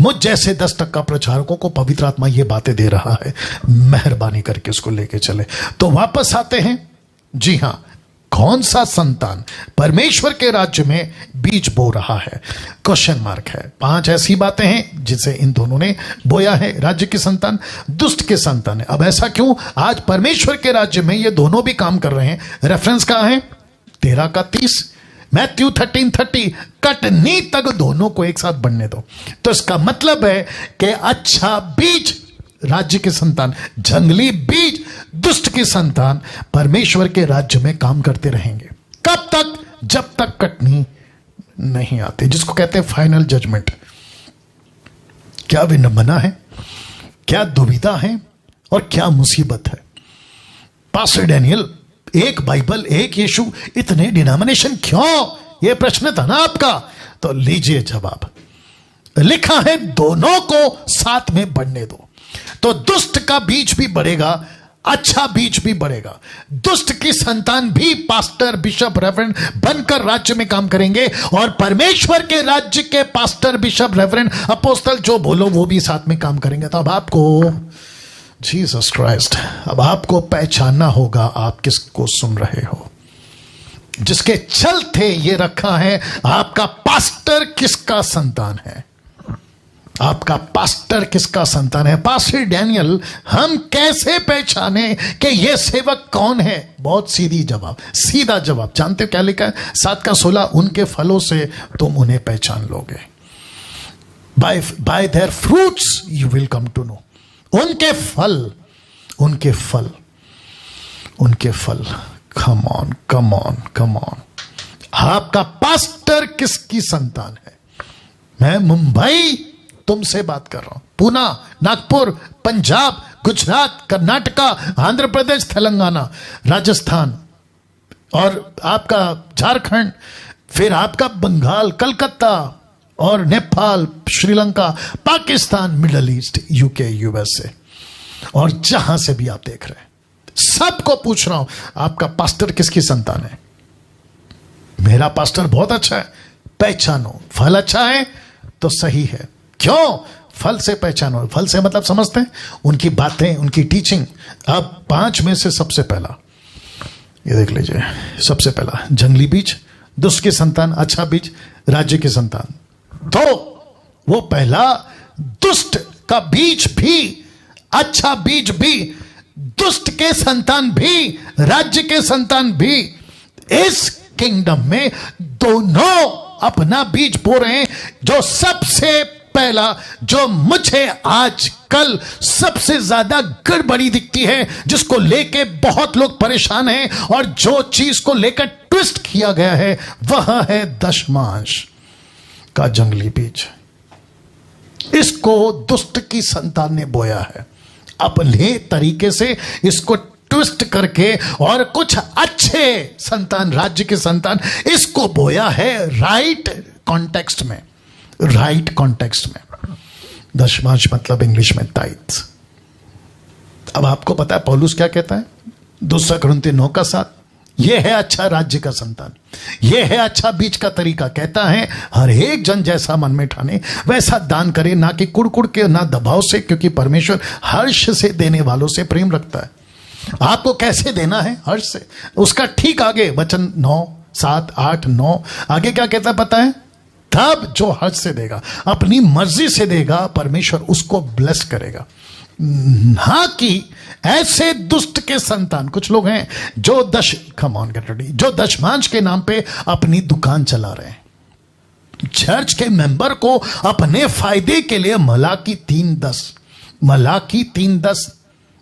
मुझ जैसे 10% प्रचारकों को पवित्र आत्मा ये बातें दे रहा है, मेहरबानी करके उसको लेके चले। तो वापस आते हैं, जी हां, कौन सा संतान परमेश्वर के राज्य में बीज बो रहा है? क्वेश्चन मार्क है। 5 ऐसी बातें हैं जिसे इन दोनों ने बोया है। राज्य की संतान, दुष्ट के संतान है। अब ऐसा क्यों? आज परमेश्वर के राज्य में ये दोनों भी काम कर रहे हैं। रेफरेंस कहां है? 13 का 30, मैथ्यू 13:30, कटनी तक दोनों को एक साथ बढ़ने दो। तो इसका मतलब है कि अच्छा बीज राज्य के संतान, जंगली बीज दुष्ट की संतान परमेश्वर के राज्य में काम करते रहेंगे। कब तक? जब तक कटनी नहीं आती, जिसको कहते हैं फाइनल जजमेंट। क्या विडंबना है, क्या दुविधा है और क्या मुसीबत है। पास्टर डैनियल, एक बाइबल, एक यीशु, इतने डिनोमिनेशन क्यों? यह प्रश्न था ना आपका। तो लीजिए जवाब। लिखा है दोनों को साथ में बढ़ने दो। तो दुष्ट का बीज भी बढ़ेगा, अच्छा बीज भी बढ़ेगा। दुष्ट की संतान भी पास्टर, बिशप, रेवरेंड बनकर राज्य में काम करेंगे, और परमेश्वर के राज्य के पास्टर, बिशप, रेवरेंड, अपोस्तल, जो बोलो वो भी साथ में काम करेंगे। तो अब आपको, जीसस क्राइस्ट, अब आपको पहचानना होगा आप किसको सुन रहे हो। जिसके चलते ये रखा है, आपका पास्टर किसका संतान है, आपका पास्टर किसका संतान है। पास्टर डैनियल, हम कैसे पहचाने कि यह सेवक कौन है? बहुत सीधा जवाब। जानते हो क्या लिखा है? 7 का 16, उनके फलों से तुम उन्हें पहचान लोगे। By their fruits you will come to know. उनके फल, उनके फल, उनके फल। Come on, come on, come on. आपका पास्टर किसकी संतान है? मैं मुंबई तुमसे बात कर रहा हूं, पूना, नागपुर, पंजाब, गुजरात, कर्नाटका, आंध्र प्रदेश, तेलंगाना, राजस्थान, और आपका झारखंड, फिर आपका बंगाल, कलकत्ता, और Nepal, Sri Lanka, Pakistan, middle east, UK, USA, और जहां से भी आप देख रहे हैं, सबको पूछ रहा हूं, आपका पास्टर किसकी संतान है? मेरा पास्टर बहुत अच्छा है, पहचानो। फल अच्छा है तो सही है। क्यों? फल से पहचानो। फल से मतलब समझते हैं, उनकी बातें, उनकी टीचिंग। अब 5 में से सबसे पहला ये देख लीजिए। सबसे पहला, जंगली बीज, दुष्ट की संतान, अच्छा बीज, राज्य की संतान। तो वो पहला, दुष्ट का बीज भी, अच्छा बीज भी, दुष्ट के संतान भी, राज्य के संतान भी, इस किंगडम में दोनों अपना बीज बो रहे हैं। जो सबसे पहला, जो मुझे आजकल सबसे ज्यादा गड़बड़ी दिखती है, जिसको लेके बहुत लोग परेशान हैं, और जो चीज को लेकर ट्विस्ट किया गया है, वह है दशमांश का जंगली बीज। इसको दुष्ट की संतान ने बोया है, अपने तरीके से इसको ट्विस्ट करके, और कुछ अच्छे संतान, राज्य के संतान, इसको बोया है राइट कॉन्टेक्स्ट में। राइट कॉन्टेक्स्ट में दशमांश मतलब इंग्लिश में टाइट्स। अब आपको पता है पौलुस क्या कहता है? 2 कुरिन्थियों 9 का 7, यह है अच्छा राज्य का संतान, यह है अच्छा बीज का तरीका। कहता है हर एक जन जैसा मन में ठाने वैसा दान करे, ना कि कुड़कुड़ के, ना दबाव से, क्योंकि परमेश्वर हर्ष से देने वालों से प्रेम रखता है। आपको कैसे देना है? हर्ष से। उसका ठीक आगे वचन 9, 7, 8, 9 आगे क्या कहता है पता है? तब जो हर्ष से देगा, अपनी मर्जी से देगा, परमेश्वर उसको ब्लेस करेगा। हाँ कि ऐसे दुष्ट के संतान कुछ लोग हैं जो जो दशमांश के नाम पे अपनी दुकान चला रहे हैं। चर्च के मेंबर को अपने फायदे के लिए मलाकी 3:10, मलाकी 3:10,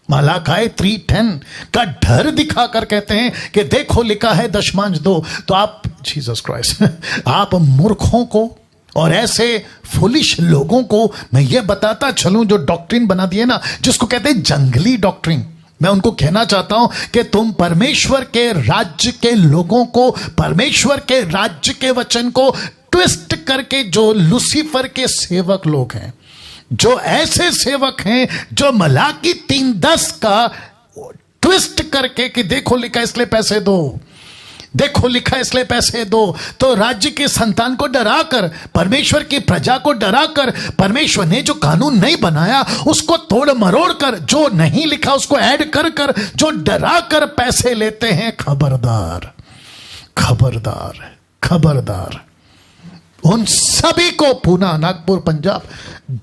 मलाकी 3:10 का डर दिखाकर कहते हैं कि देखो लिखा है दशमांश दो। तो आप, जीसस क्राइस्ट, आप मूर्खों को और ऐसे फुलिश लोगों को मैं ये बताता चलूं जो डॉक्ट्रिन बना दिए ना, जिसको कहते हैं जंगली डॉक्ट्रिन, मैं उनको कहना चाहता हूं कि तुम परमेश्वर के राज्य के लोगों को, परमेश्वर के राज्य के वचन को ट्विस्ट करके, जो लूसीफर के सेवक लोग हैं, जो ऐसे सेवक हैं जो मलाकी 3:10 का ट्विस्ट करके कि देखो लिखा इसलिए पैसे दो, देखो लिखा है इसलिए पैसे दो। तो राज्य के संतान को डराकर, परमेश्वर की प्रजा को डराकर, परमेश्वर ने जो कानून नहीं बनाया उसको तोड़ मरोड़ कर, जो नहीं लिखा उसको ऐड कर कर, जो डरा कर पैसे लेते हैं, खबरदार खबरदार खबरदार। उन सभी को पूना, नागपुर, पंजाब,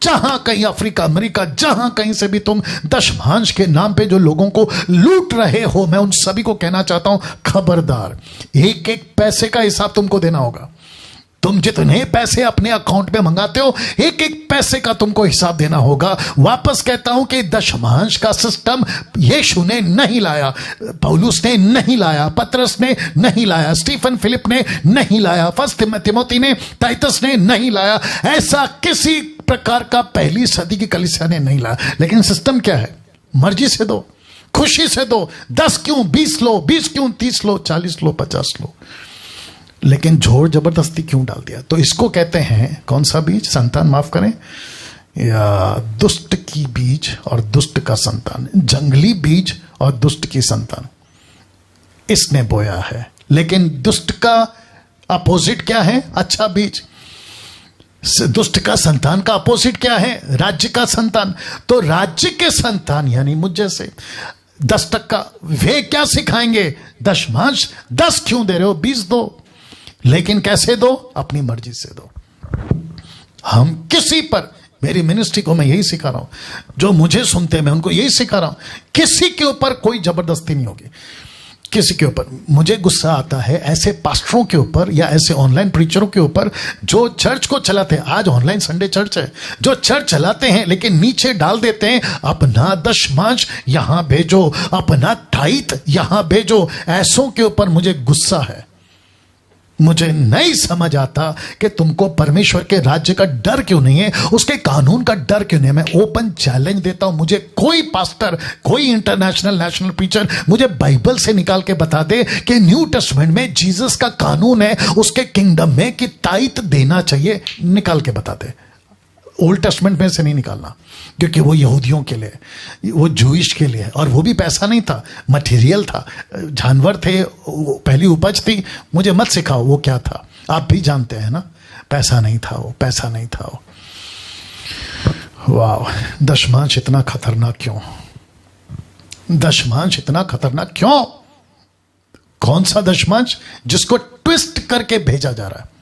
जहां कहीं अफ्रीका, अमेरिका, जहां कहीं से भी तुम दशमांश के नाम पे जो लोगों को लूट रहे हो, मैं उन सभी को कहना चाहता हूं, खबरदार। एक एक पैसे का हिसाब तुमको देना होगा। तुम जितने पैसे अपने अकाउंट में मंगाते हो, एक एक पैसे का तुमको हिसाब देना होगा। वापस कहता हूं कि दशमांश का सिस्टम यीशु ने नहीं लाया, पौलुस ने नहीं लाया, पतरस ने नहीं लाया, स्टीफन फिलिप ने नहीं लाया, फर्स्ट तिमोथी ने, टाइटस ने नहीं लाया। ऐसा किसी प्रकार का पहली सदी की कलीसिया ने नहीं लाया। लेकिन सिस्टम क्या है? मर्जी से दो, खुशी से दो। 10 क्यों 20 लो, 20 क्यों 30 लो, 40 लो, 50 लो, लेकिन जोर जबरदस्ती क्यों डाल दिया? तो इसको कहते हैं कौन सा बीज? संतान, माफ करें, या दुष्ट की बीज और दुष्ट का संतान, जंगली बीज और दुष्ट की संतान, इसने बोया है। लेकिन दुष्ट का अपोजिट क्या है? अच्छा बीज। दुष्ट का संतान का अपोजिट क्या है? राज्य का संतान। तो राज्य के संतान यानी मुझ जैसे 10%, वे क्या सिखाएंगे? दशमांश 10 क्यों दे रहे हो? 20 दो, लेकिन कैसे दो? अपनी मर्जी से दो। हम किसी पर, मेरी मिनिस्ट्री को मैं यही सिखा रहा हूं, जो मुझे सुनते हैं मैं उनको यही सिखा रहा हूं, किसी के ऊपर कोई जबरदस्ती नहीं होगी। किसी के ऊपर मुझे गुस्सा आता है ऐसे पास्टरों के ऊपर या ऐसे ऑनलाइन प्रीचरों के ऊपर जो चर्च को चलाते हैं। आज ऑनलाइन संडे चर्च है, जो चर्च चलाते हैं लेकिन नीचे डाल देते हैं अपना दशमांश यहां भेजो, अपना टाइट यहां भेजो। ऐसों के ऊपर मुझे गुस्सा है। मुझे नहीं समझ आता कि तुमको परमेश्वर के राज्य का डर क्यों नहीं है, उसके कानून का डर क्यों नहीं है। मैं ओपन चैलेंज देता हूं, मुझे कोई पास्टर, कोई इंटरनेशनल नेशनल प्रीचर मुझे बाइबल से निकाल के बता दे कि न्यू टेस्टमेंट में जीसस का कानून है उसके किंगडम में कि टाइट देना चाहिए, निकाल के बता दे। ओल्ड टेस्टमेंट में से नहीं निकालना, क्योंकि वो यहूदियों के लिए, वो जूइश के लिए, और वो भी पैसा नहीं था, मटेरियल था, जानवर थे, पहली उपज थी। मुझे मत सिखाओ वो क्या था, आप भी जानते हैं ना, पैसा नहीं था वो, पैसा नहीं था वो। वाह, दशमांश इतना खतरनाक क्यों? दशमांश इतना खतरनाक क्यों? कौन सा दशमांश? जिसको ट्विस्ट करके भेजा जा रहा है।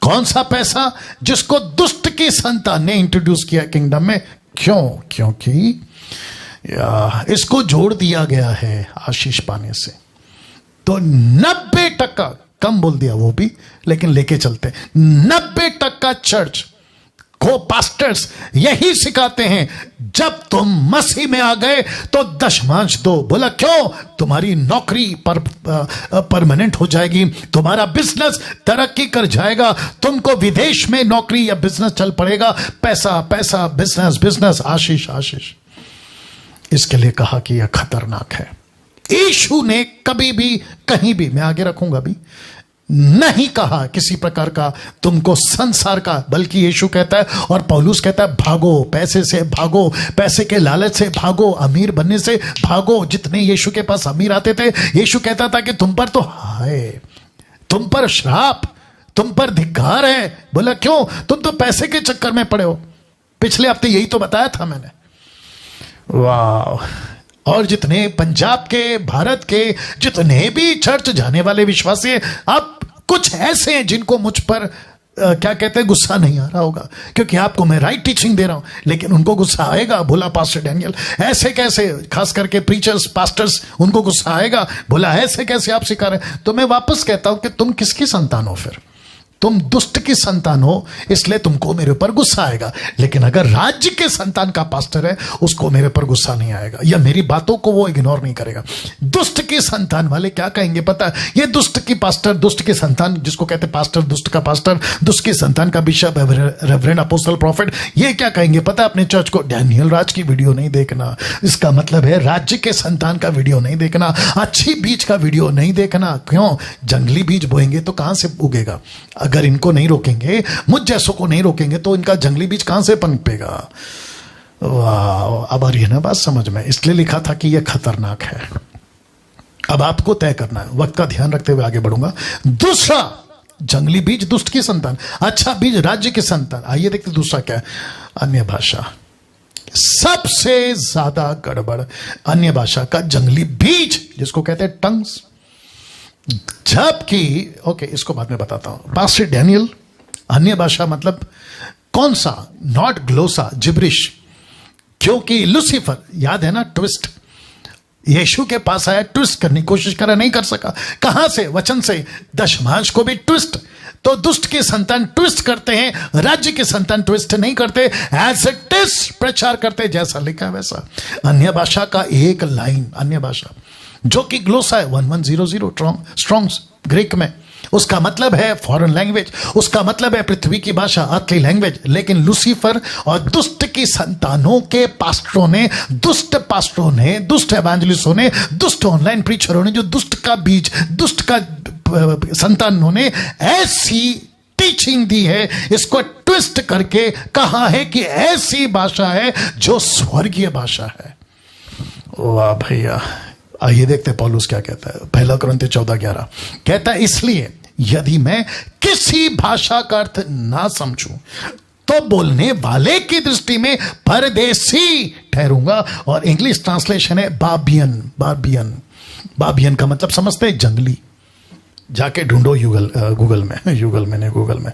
कौन सा पैसा? जिसको दुष्ट की संतान ने इंट्रोड्यूस किया किंगडम में। क्यों? क्योंकि इसको जोड़ दिया गया है आशीष पाने से। तो 90%, कम बोल दिया वो भी, लेकिन लेके चलते, 90% चर्च को पास्टर्स यही सिखाते हैं, जब तुम मसीह में आ गए तो दशमांश दो। बोला क्यों? तुम्हारी नौकरी परमानेंट हो जाएगी, तुम्हारा बिजनेस तरक्की कर जाएगा, तुमको विदेश में नौकरी या बिजनेस चल पड़ेगा। पैसा पैसा, बिजनेस बिजनेस, आशीष आशीष। इसके लिए कहा कि यह खतरनाक है। यीशु ने कभी भी कहीं भी, मैं आगे रखूंगा भी, नहीं कहा किसी प्रकार का तुमको संसार का, बल्कि यीशु कहता है और पौलुस कहता है भागो, पैसे से भागो, पैसे के लालच से भागो, अमीर बनने से भागो। जितने यीशु के पास अमीर आते थे, यीशु कहता था कि तुम पर तो हाय, तुम पर श्राप, तुम पर धिक्कार है। बोला क्यों? तुम तो पैसे के चक्कर में पड़े हो। पिछले हफ्ते यही तो बताया था मैंने। वाह। और जितने पंजाब के, भारत के जितने भी चर्च जाने वाले विश्वासी हैं, अब कुछ ऐसे हैं जिनको मुझ पर क्या कहते हैं, गुस्सा नहीं आ रहा होगा, क्योंकि आपको मैं राइट टीचिंग दे रहा हूं, लेकिन उनको गुस्सा आएगा। बोला पास्टर डैनियल ऐसे कैसे, खास करके प्रीचर्स, पास्टर्स, उनको गुस्सा आएगा। बोला ऐसे कैसे आप सिखा रहे। तो मैं वापस कहता हूं कि तुम किसकी संतान हो? फिर तुम दुष्ट की संतान हो, इसलिए तुमको मेरे ऊपर गुस्सा आएगा। लेकिन अगर राज्य के संतान का पास्टर है, उसको मेरे पर गुस्सा नहीं आएगा, या मेरी बातों को वो इग्नोर नहीं करेगा। दुष्ट की संतान वाले क्या कहेंगे पता है? ये दुष्ट की पास्टर, दुष्ट की संतान, जिसको कहते पास्टर, दुष्ट का पास्टर, दुष्ट की संतान का बिशप, रेवरेंड, अपोस्टल, प्रॉफिट, ये क्या कहेंगे पता है अपने चर्च को? डैनियल राज की वीडियो नहीं देखना। इसका मतलब है राज्य के संतान का वीडियो नहीं देखना, अच्छी बीज का वीडियो नहीं देखना। क्यों? जंगली बीज बोएंगे तो कहां से उगेगा? अगर इनको नहीं रोकेंगे, मुझ जैसों को नहीं रोकेंगे, तो इनका जंगली बीज कहां से पनपेगा? वाह। अब आ रही है ना बात समझ में? इसलिए लिखा था कि यह खतरनाक है। अब आपको तय करना है, वक्त का ध्यान रखते हुए आगे बढ़ूंगा। दूसरा, जंगली बीज दुष्ट की संतान, अच्छा बीज राज्य की संतान। आइए देखते दूसरा क्या है, अन्य भाषा। सबसे ज्यादा गड़बड़ अन्य भाषा का जंगली बीज, जिसको कहते हैं टंग्स। जबकि ओके, इसको बाद में बताता हूं। पास्टर डैनियल, अन्य भाषा मतलब कौन सा? Not glossa, gibberish. क्योंकि लूसीफर, याद है ना, ट्विस्ट, यीशु के पास आया, ट्विस्ट करने की कोशिश करा, नहीं कर सका। कहां से? वचन से। दशमांश को भी ट्विस्ट। तो दुष्ट के संतान ट्विस्ट करते हैं, राज्य के संतान ट्विस्ट नहीं करते, एज इट इज प्रचार करते, जैसा लिखा है वैसा। अन्य भाषा का एक लाइन, अन्य भाषा जो कि ग्लोसा है 1100 स्ट्रॉन्ग्स ग्रीक में, उसका मतलब है फॉरेन लैंग्वेज, उसका मतलब है पृथ्वी की भाषा, अर्थली लैंग्वेज। लेकिन लूसीफर और दुष्ट की संतानों के पास्टरों ने, दुष्ट पास्टरों ने, दुष्ट एवेंजलिस्टों ने, दुष्ट ऑनलाइन प्रीचरों ने, जो दुष्ट का बीज, दुष्ट का संतानों ने ऐसी टीचिंग दी है, इसको ट्विस्ट करके कहा है कि ऐसी भाषा है जो स्वर्गीय भाषा है। वाह भैया, आइए देखते हैं पौलुस क्या कहता है। पहला कुरिन्थियों 14:11 कहता है, इसलिए यदि मैं किसी भाषा का अर्थ ना समझूं तो बोलने वाले की दृष्टि में परदेसी ठहरूंगा। और इंग्लिश ट्रांसलेशन है बाबियन। बाबियन का मतलब समझते हैं, जंगली। जाके ढूंढो गूगल में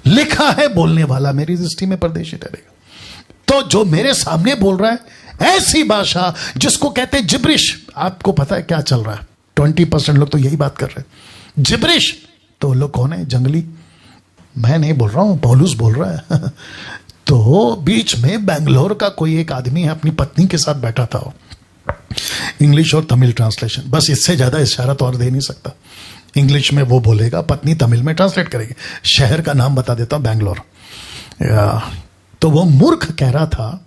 लिखा है, बोलने वाला मेरी दृष्टि में परदेशी ठहरेगा। तो जो मेरे सामने बोल रहा है ऐसी भाषा जिसको कहते हैं जिब्रिश, आपको पता है क्या चल रहा है? 20% लोग तो यही बात कर रहे हैं, जिब्रिश। तो लोग कौन है? जंगली। मैं नहीं बोल रहा हूं, पौलुस बोल रहा है। तो बीच में बेंगलोर का कोई एक आदमी है, अपनी पत्नी के साथ बैठा था, इंग्लिश और तमिल ट्रांसलेशन, बस इससे ज्यादा इशारा तो और दे नहीं सकता। इंग्लिश में वो बोलेगा, पत्नी तमिल में ट्रांसलेट करेगी। शहर का नाम बता देता हूं, बेंगलोर। तो वो मूर्ख कह रहा था,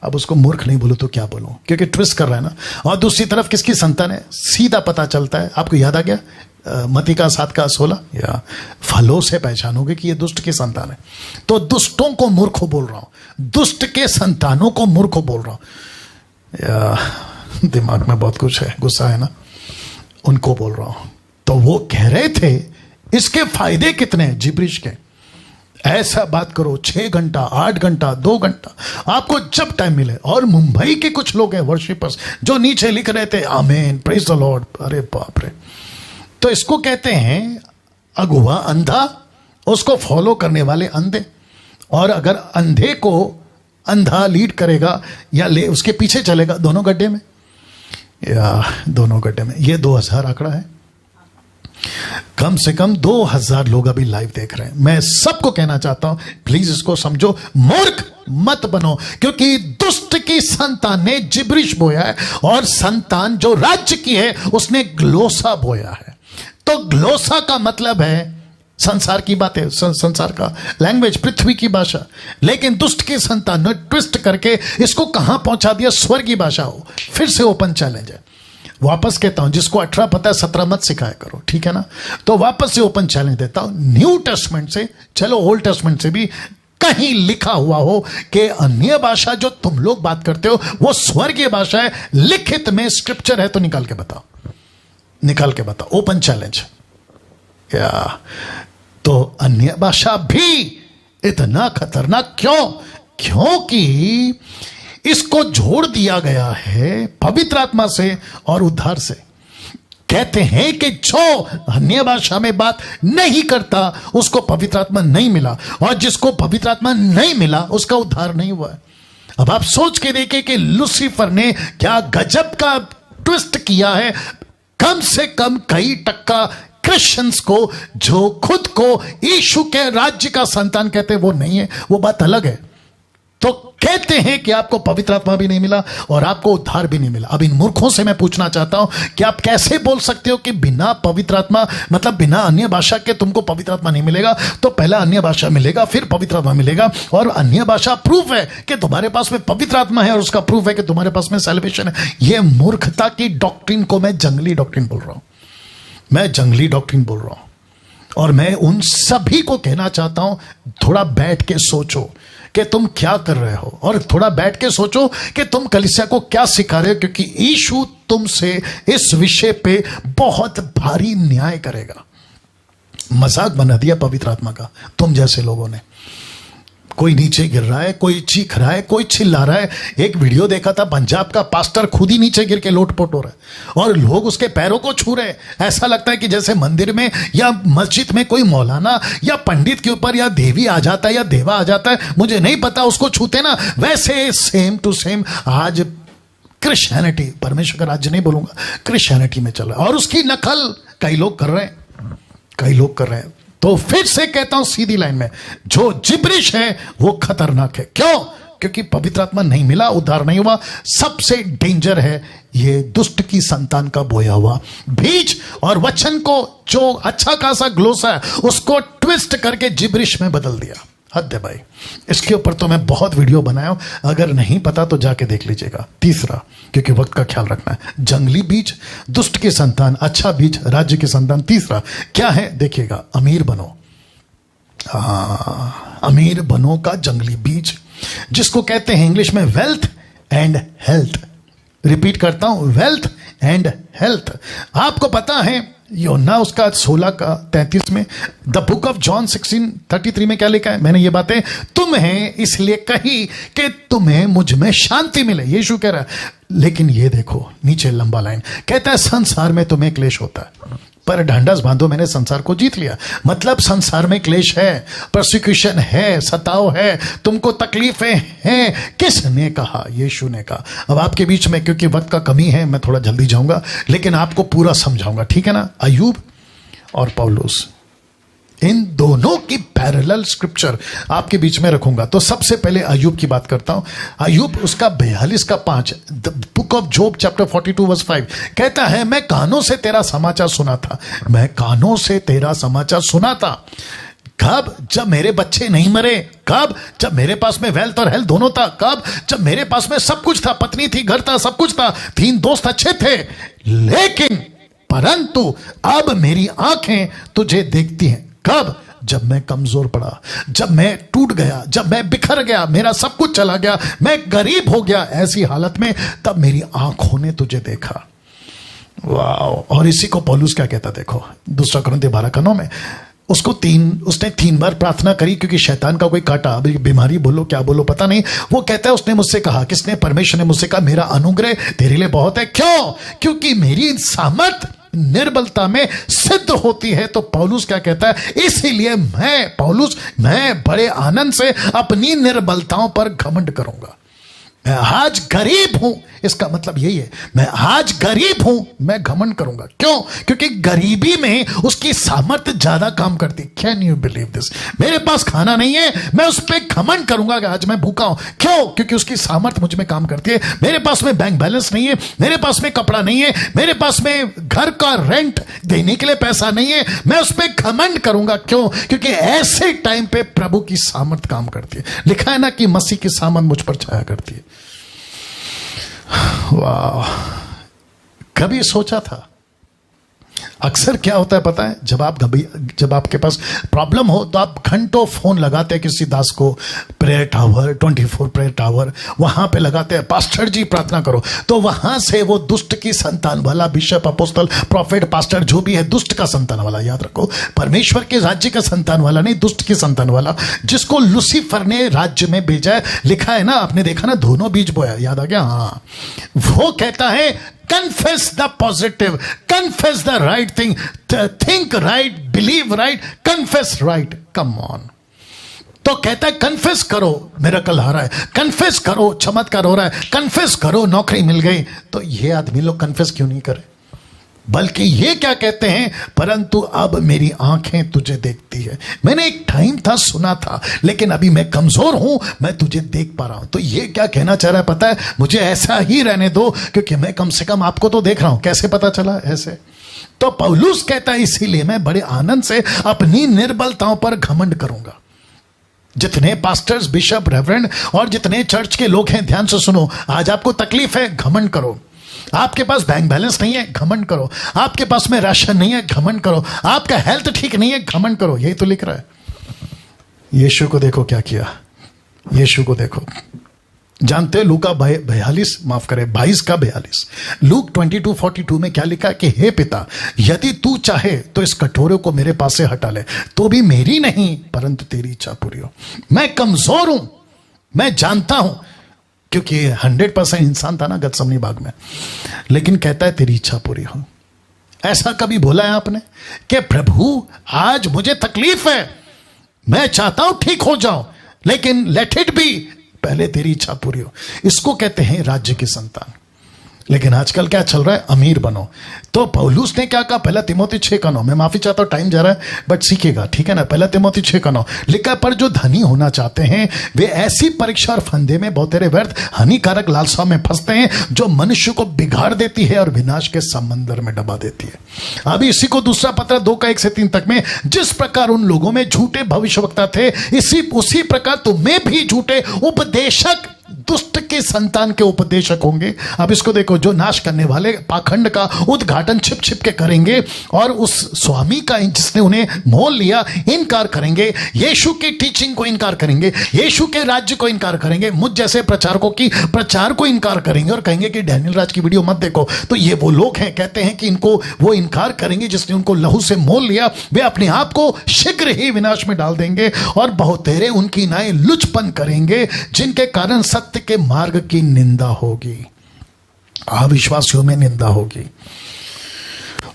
अब उसको मूर्ख नहीं बोलूं तो क्या बोलूं, क्योंकि ट्विस्ट कर रहा है ना। और दूसरी तरफ किसकी संतान है? सीधा पता चलता है। आपको याद आ गया मत्ती का 7:16, या फलों से पहचानोगे कि ये दुष्ट की संतान है। तो दुष्टों को मूर्ख बोल रहा हूं, दुष्ट के संतानों को मूर्ख बोल रहा हूं। दिमाग में बहुत कुछ है, गुस्सा है ना, उनको बोल रहा हूं। तो वो कह रहे थे इसके फायदे कितने हैं जिब्रिश के। ऐसा बात करो 6 घंटा, 8 घंटा, 2 घंटा, आपको जब टाइम मिले। और मुंबई के कुछ लोग हैं वर्शिपर्स जो नीचे लिख रहे थे आमीन, प्रेज द लॉर्ड। अरे बाप रे। तो इसको कहते हैं अगुआ, अंधा, उसको फॉलो करने वाले अंधे। और अगर अंधे को अंधा लीड करेगा या ले उसके पीछे चलेगा, दोनों गड्ढे में, या दोनों गड्ढे में। ये 2000 आंकड़ा है, कम से कम 2000 लोग अभी लाइव देख रहे हैं। मैं सबको कहना चाहता हूं, प्लीज इसको समझो, मूर्ख मत बनो, क्योंकि दुष्ट की संतान ने जिब्रिश बोया है और संतान जो राज्य की है उसने ग्लोसा बोया है। तो ग्लोसा का मतलब है संसार की बातें, संसार का लैंग्वेज, पृथ्वी की भाषा। लेकिन दुष्ट की संतान ने ट्विस्ट करके इसको कहां पहुंचा दिया? स्वर्गीय भाषा हो। फिर से ओपन चैलेंज है, वापस कहता हूं, जिसको 18 पता है 17 मत सिखाया करो, ठीक है ना। तो वापस से ओपन चैलेंज देता हूं, न्यू टेस्टमेंट से, चलो ओल्ड टेस्टमेंट से भी कहीं लिखा हुआ हो कि अन्य भाषा जो तुम लोग बात करते हो वो स्वर्गीय भाषा है, लिखित में स्क्रिप्चर है तो निकाल के बताओ, निकाल के बताओ। Open challenge. या तो अन्य भाषा भी इतना खतरनाक क्यों? क्योंकि इसको जोड़ दिया गया है पवित्र आत्मा से और उद्धार से। कहते हैं कि जो अन्य भाषा में बात नहीं करता उसको पवित्र आत्मा नहीं मिला, और जिसको पवित्र आत्मा नहीं मिला उसका उद्धार नहीं हुआ है। अब आप सोच के देखें कि लूसीफर ने क्या गजब का ट्विस्ट किया है। कम से कम कई टक्का क्रिश्चियंस को जो खुद को यीशु के राज्य का संतान कहते हैं वो नहीं है, वो बात अलग है। तो कहते हैं कि आपको पवित्र आत्मा भी नहीं मिला और आपको उद्धार भी नहीं मिला। अब इन मूर्खों से मैं पूछना चाहता हूं कि आप कैसे बोल सकते हो कि बिना पवित्र आत्मा, मतलब बिना अन्य भाषा के तुमको पवित्र आत्मा नहीं मिलेगा। तो पहला अन्य भाषा मिलेगा, फिर पवित्र आत्मा मिलेगा, और अन्य भाषा प्रूफ है कि तुम्हारे पास में पवित्र आत्मा है, और उसका प्रूफ है कि तुम्हारे पास में सैल्वेशन है। यह मूर्खता की डॉक्ट्रिन को मैं जंगली डॉक्ट्रिन बोल रहा हूं, मैं जंगली डॉक्ट्रिन बोल रहा हूं। और मैं उन सभी को कहना चाहता हूं, थोड़ा बैठ के सोचो कि तुम क्या कर रहे हो, और थोड़ा बैठ के सोचो कि तुम कलीसिया को क्या सिखा रहे हो, क्योंकि यीशु तुमसे इस विषय पे बहुत भारी न्याय करेगा। मजाक बना दिया पवित्र आत्मा का तुम जैसे लोगों ने। कोई नीचे गिर रहा है, कोई चीख रहा है, कोई चिल्ला रहा है। एक वीडियो देखा था, पंजाब का पास्टर खुद ही नीचे गिर के लोटपोट हो रहा है और लोग उसके पैरों को छू रहे हैं। ऐसा लगता है कि जैसे मंदिर में या मस्जिद में कोई मौलाना या पंडित के ऊपर या देवी आ जाता है या देवा आ जाता है, मुझे नहीं पता, उसको छूते ना। वैसे सेम टू सेम आज क्रिश्चियनिटी, परमेश्वर का राज्य नहीं बोलूंगा, क्रिश्चियनिटी में चल रहा है और उसकी नकल कई लोग कर रहे हैं, कई लोग कर रहे हैं। तो फिर से कहता हूं सीधी लाइन में, जो जिब्रिश है वो खतरनाक है। क्यों? क्योंकि पवित्र आत्मा नहीं मिला, उद्धार नहीं हुआ। सबसे डेंजर है ये दुष्ट की संतान का बोया हुआ बीज, और वचन को जो अच्छा खासा ग्लोसा है उसको ट्विस्ट करके जिब्रिश में बदल दिया। हद है भाई। इसके ऊपर तो मैं बहुत वीडियो बनाया हूं, अगर नहीं पता तो जाके देख लीजिएगा। तीसरा, क्योंकि वक्त का ख्याल रखना है, जंगली बीज, दुष्ट की संतान, अच्छा बीज, राज्य की संतान। तीसरा क्या है देखिएगा, अमीर बनो। अमीर बनो का जंगली बीज, जिसको कहते हैं इंग्लिश में वेल्थ एंड हेल्थ। रिपीट करता हूं, वेल्थ एंड हेल्थ। आपको पता है योना उसका 16 का 33 में, द बुक ऑफ जॉन 16:33 में क्या लिखा है? मैंने ये बातें तुम्हें इसलिए कही कि तुम्हें मुझ में शांति मिले, यीशु कह रहा है। लेकिन ये देखो नीचे लंबा लाइन कहता है, संसार में तुम्हें क्लेश होता है, पर ढांढस बांधो, मैंने संसार को जीत लिया। मतलब संसार में क्लेश है, प्रोसिक्यूशन है, सताव है, तुमको तकलीफें हैं। किसने कहा? यीशु ने कहा। अब आपके बीच में, क्योंकि वक्त का कमी है, मैं थोड़ा जल्दी जाऊंगा, लेकिन आपको पूरा समझाऊंगा, ठीक है ना? अय्यूब और पौलुस, इन दोनों की पैरेलल स्क्रिप्चर आपके बीच में रखूंगा। तो सबसे पहले अय्यूब की बात करता हूं। अय्यूब उसका 42 का 5, the book of Job chapter 42 verse 5 कहता है, मैं कानों से तेरा समाचार सुना था, मैं कानों से तेरा समाचार सुना था। कब? जब मेरे बच्चे नहीं मरे। कब? जब मेरे पास में वेल्थ और हेल्थ दोनों था। कब? जब मेरे पास में सब कुछ था, पत्नी थी, घर था, सब कुछ था, 3 दोस्त अच्छे थे। लेकिन परंतु अब मेरी आंखें तुझे देखती हैं। कब? जब मैं कमजोर पड़ा, जब मैं टूट गया, जब मैं बिखर गया, मेरा सब कुछ चला गया, मैं गरीब हो गया, ऐसी हालत में तब मेरी आंखों ने तुझे देखा। वाह! और इसी को पौलुस क्या कहता देखो, 2 कुरिन्थियों 12:9 में उसने 3 बार प्रार्थना करी, क्योंकि शैतान का कोई काटा, अभी बीमारी बोलो क्या बोलो पता नहीं। वो कहता है, उसने मुझसे कहा, किसने? परमेश्वर ने मुझसे कहा, मेरा अनुग्रह तेरे लिए बहुत है। क्यों? क्योंकि मेरी सामर्थ निर्बलता में सिद्ध होती है। तो पौलुस क्या कहता है? इसीलिए मैं बड़े आनंद से अपनी निर्बलताओं पर घमंड करूंगा। मैं आज गरीब हूं, इसका मतलब यही है, मैं आज गरीब हूं, मैं घमंड करूंगा। क्यों? क्योंकि गरीबी में उसकी सामर्थ्य ज्यादा काम करती। Can you believe this? मेरे पास खाना नहीं है, मैं उस पर घमंड करूंगा कि आज मैं भूखा हूं। क्यों? क्योंकि उसकी सामर्थ्य मुझ में काम करती है। मेरे पास में बैंक बैलेंस नहीं है, मेरे पास में कपड़ा नहीं है, मेरे पास में घर का रेंट देने के लिए पैसा नहीं है, मैं उस पर घमंड करूंगा। क्यों? क्योंकि ऐसे टाइम पे प्रभु की सामर्थ्य काम करती है। लिखा है ना कि मसीह की सामर्थ मुझ पर छाया करती है। वाह! कभी सोचा था? अक्सर क्या होता है पता है, जब आपके पास प्रॉब्लम हो तो आप घंटों फोन लगाते हैं किसी दास को, प्रेयर टावर, 24 प्रेयर टावर, वहां पे लगाते हैं, पास्टर जी प्रार्थना करो। तो वहां से वो दुष्ट की संतान वाला, बिशप, अपोस्टल, प्रॉफिट, पास्टर जो भी है, दुष्ट का संतान वाला, याद रखो, परमेश्वर के राज्य का संतान वाला नहीं, दुष्ट की संतान वाला, जिसको लूसीफर ने राज्य में भेजा है। लिखा है ना, आपने देखा ना, दोनों बीज बोया, याद आ गया? हाँ, वो कहता है confess the positive, confess the right thing, think right, believe right, confess right. Come on. तो कहता है कन्फेस करो मिरेकल आ रहा है, कन्फेस करो चमत्कार हो रहा है, कन्फेस करो नौकरी मिल गई। तो ये आदमी लोग कन्फेस क्यों नहीं करे? बल्कि ये क्या कहते हैं, परंतु अब मेरी आंखें तुझे देखती है। मैंने एक टाइम था सुना था, लेकिन अभी मैं कमजोर हूं, मैं तुझे देख पा रहा हूं। तो ये क्या कहना चाह रहा है पता है? मुझे ऐसा ही रहने दो, क्योंकि मैं कम से कम आपको तो देख रहा हूं। कैसे पता चला? ऐसे। तो पौलुस कहता है, इसीलिए मैं बड़े आनंद से अपनी निर्बलताओं पर घमंड करूंगा। जितने पास्टर्स, बिशप, रेवरेंड और जितने चर्च के लोग हैं, ध्यान से सुनो। आज आपको तकलीफ है, घमंड करो। आपके पास बैंक बैलेंस नहीं है, घमंड करो। आपके पास में राशन नहीं है, घमंड करो। आपका हेल्थ ठीक नहीं है, घमंड करो। यही तो लिख रहा है। यीशु को देखो क्या किया, यीशु को देखो। जानते हैं लूका 22 का 42, लूक 22:42 में क्या लिखा कि हे पिता, यदि तू चाहे तो इस कटोरे को मेरे पास से हटा ले, तो भी मेरी नहीं परंतु तेरी इच्छा पूरी हो। मैं कमजोर हूं, मैं जानता हूं, क्योंकि 100% इंसान था ना गतसमनी बाग में, लेकिन कहता है तेरी इच्छा पूरी हो। ऐसा कभी बोला है आपने कि प्रभु आज मुझे तकलीफ है, मैं चाहता हूं ठीक हो जाऊं, लेकिन लेट इट बी, पहले तेरी इच्छा पूरी हो। इसको कहते हैं राज्य की संतान। लेकिन आजकल क्या चल रहा है, अमीर बनो। तो पौलुस ने क्या कहा, पहला तिमोथी 6:9, मैं माफी चाहता हूं टाइम जा रहा है बट सीखेगा, ठीक है ना। पहला तिमोथी 6:9 लिखा, पर जो धनी होना चाहते हैं वे ऐसी परीक्षा और फंदे में बहुतेरे व्यर्थ हानिकारक लालसा में फंसते हैं जो मनुष्य को बिगाड़ देती है और विनाश के समंदर में डबा देती है। अभी इसी को दूसरा पत्र 2:1-3 तक में, जिस प्रकार उन लोगों में झूठे भविष्यवक्ता थे, उसी प्रकार तुम्हें भी झूठे उपदेशक, दुष्ट के संतान के उपदेशक होंगे। अब इसको देखो, जो नाश करने वाले पाखंड का उद्घाटन छिप छिप के करेंगे और उस स्वामी का जिसने उन्हें मोल लिया इनकार करेंगे, यीशु की टीचिंग को इनकार करेंगे, यीशु के राज्य को इनकार करेंगे, मुझ जैसे प्रचारकों की प्रचार को इनकार करेंगे और कहेंगे कि डैनियल राज की वीडियो मत देखो। तो ये वो लोग हैं, कहते हैं कि इनको वो इनकार करेंगे जिसने उनको लहू से मोल लिया, वे अपने आप को शीघ्र ही विनाश में डाल देंगे और बहुतेरे उनकी नाई लुचपन करेंगे, जिनके कारण सत्य के मार्ग की निंदा होगी, अविश्वासियों में निंदा होगी।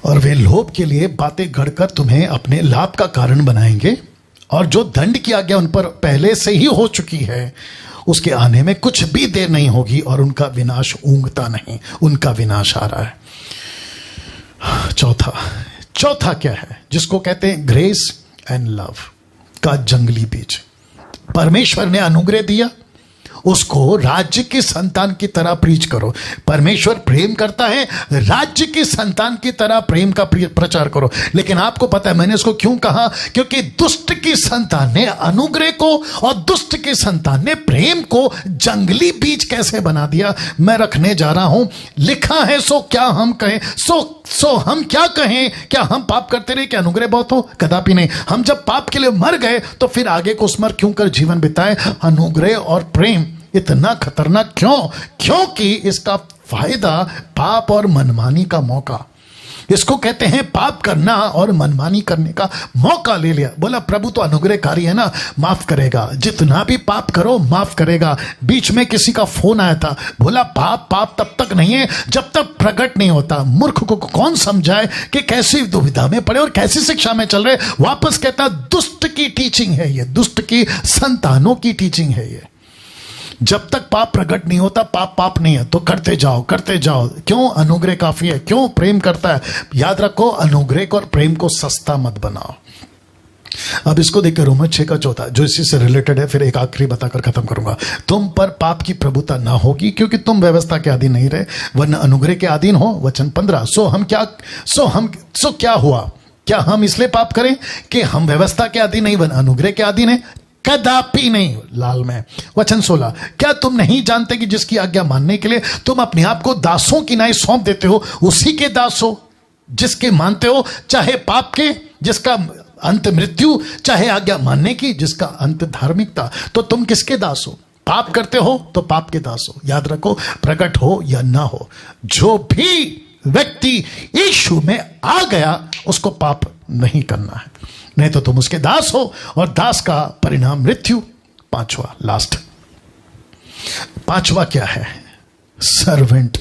और वे लोभ के लिए बातें गढ़कर तुम्हें अपने लाभ का कारण बनाएंगे, और जो दंड की आज्ञा उन पर पहले से ही हो चुकी है, उसके आने में कुछ भी देर नहीं होगी और उनका विनाश ऊंघता नहीं, उनका विनाश आ रहा है। चौथा क्या है, जिसको कहते हैं ग्रेस एंड लव का जंगली बीज। परमेश्वर ने अनुग्रह दिया, उसको राज्य की संतान की तरह प्रीच करो। परमेश्वर प्रेम करता है, राज्य की संतान की तरह प्रेम का प्रचार करो। लेकिन आपको पता है मैंने इसको क्यों कहा, क्योंकि दुष्ट की संतान ने अनुग्रह को और दुष्ट की संतान ने प्रेम को जंगली बीज कैसे बना दिया। मैं रखने जा रहा हूं, लिखा है सो क्या हम कहें, सो हम क्या कहें, क्या हम पाप करते रहे कि अनुग्रह बहुत हो? कदापि नहीं। हम जब पाप के लिए मर गए तो फिर आगे को स्मर क्यों कर जीवन बिताए? अनुग्रह और प्रेम इतना खतरनाक क्यों? क्योंकि इसका फायदा पाप और मनमानी का मौका, इसको कहते हैं पाप करना और मनमानी करने का मौका ले लिया। बोला प्रभु तो अनुग्रहकारी है ना, माफ करेगा, जितना भी पाप करो माफ करेगा। बीच में किसी का फोन आया था, बोला पाप तब तक नहीं है जब तक प्रकट नहीं होता। मूर्ख को कौन समझाए कि कैसी दुविधा में पड़े और कैसी शिक्षा में चल रहे। वापस कहता दुष्ट की टीचिंग है ये, दुष्ट की संतानों की टीचिंग है ये। जब तक पाप प्रकट नहीं होता पाप नहीं है, तो करते जाओ। क्यों? अनुग्रह काफी है। क्यों? प्रेम करता है। याद रखो, अनुग्रह को और प्रेम को सस्ता मत बनाओ। अब इसको देखकर रोमन 6:4 जो इसी से रिलेटेड है, फिर एक आखिरी बताकर खत्म करूंगा। तुम पर पाप की प्रभुता ना होगी, क्योंकि तुम व्यवस्था के अधीन नहीं रहे वरना अनुग्रह के अधीन हो। वचन 15। सो क्या हुआ? क्या हम इसलिए पाप करें कि हम व्यवस्था के अधीन नहीं वरना अनुग्रह के अधीन है? कदापि नहीं। लाल में। वचन 16। क्या तुम नहीं जानते कि जिसकी आज्ञा मानने के लिए तुम अपने आप को दासों की नाई सौंप देते हो, उसी के दास हो जिसके मानते हो, चाहे पाप के जिसका अंत मृत्यु, चाहे आज्ञा मानने की जिसका अंत धार्मिकता। तो तुम किसके दास हो? पाप करते हो तो पाप के दास हो। याद रखो, प्रकट हो या ना हो, जो भी व्यक्ति यीशु में आ गया उसको पाप नहीं करना है, नहीं तो तुम उसके दास हो और दास का परिणाम मृत्यु। पांचवा क्या है? सर्वेंट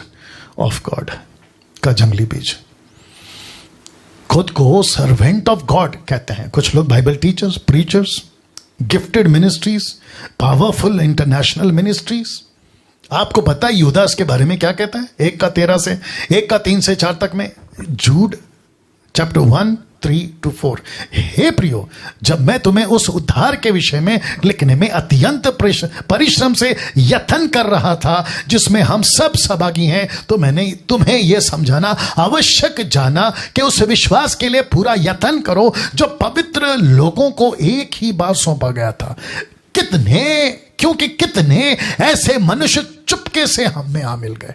ऑफ गॉड का जंगली बीज। खुद को सर्वेंट ऑफ गॉड कहते हैं कुछ लोग, Bible teachers, preachers, gifted ministries, powerful international ministries. आपको पता है यूदास के बारे में क्या कहता है? 1:13 से 1:3 से 4 तक में, जूड चैप्टर 1:3-4। हे प्रियो, जब मैं तुम्हें उस उद्धार के विषय में लिखने में अत्यंत परिश्रम से यत्न कर रहा था जिसमें हम सब सहभागी हैं, तो मैंने तुम्हें यह समझाना आवश्यक जाना कि उस विश्वास के लिए पूरा यत्न करो जो पवित्र लोगों को एक ही बार सौंपा गया था। क्योंकि कितने ऐसे मनुष्य चुपके से हम में आ मिल गए,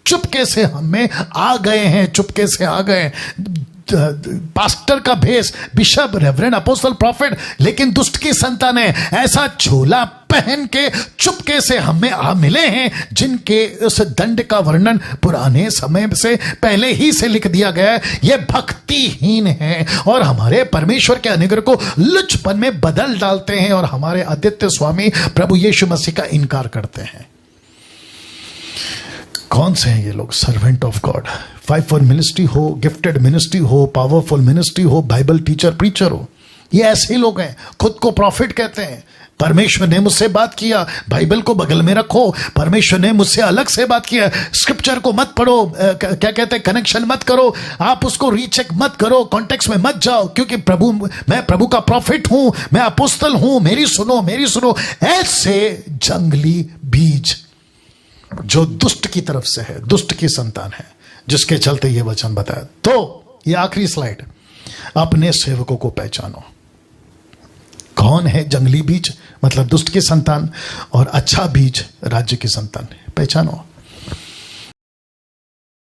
चुपके से हम में आ गए हैं, चुपके से आ गए। पास्टर का भेष, बिशप, रेवरेंड, अपोस्टल, प्रॉफिट, लेकिन दुष्ट की संतान है। ऐसा झोला पहन के चुपके से हमें मिले हैं, जिनके उस दंड का वर्णन पुराने समय से पहले ही से लिख दिया गया है। ये भक्तिहीन है और हमारे परमेश्वर के अनुग्रह को लुचपन में बदल डालते हैं और हमारे आदित्य स्वामी प्रभु यीशु मसीह का इनकार करते हैं। कौन से हैं ये लोग? सर्वेंट ऑफ गॉड, 5 मिनिस्ट्री हो, गिफ्टेड मिनिस्ट्री हो, पावरफुल मिनिस्ट्री हो, बाइबल टीचर, प्रीचर हो, ये ऐसे लोग हैं। खुद को प्रॉफिट कहते हैं। परमेश्वर ने मुझसे बात किया, बाइबल को बगल में रखो। परमेश्वर ने मुझसे अलग से बात किया, स्क्रिप्चर को मत पढ़ो, क्या कहते हैं, कनेक्शन मत करो, आप उसको रीचेक मत करो, कॉन्टेक्स्ट में मत जाओ, क्योंकि मैं प्रभु का प्रॉफिट हूं, मैं अपोस्तल हूं, मेरी सुनो। ऐसे जंगली बीज जो दुष्ट की तरफ से है, दुष्ट की संतान है, जिसके चलते ये वचन बताया। तो ये आखिरी स्लाइड, अपने सेवकों को पहचानो। कौन है जंगली बीज? मतलब दुष्ट की संतान, और अच्छा बीज राज्य की संतान। पहचानो।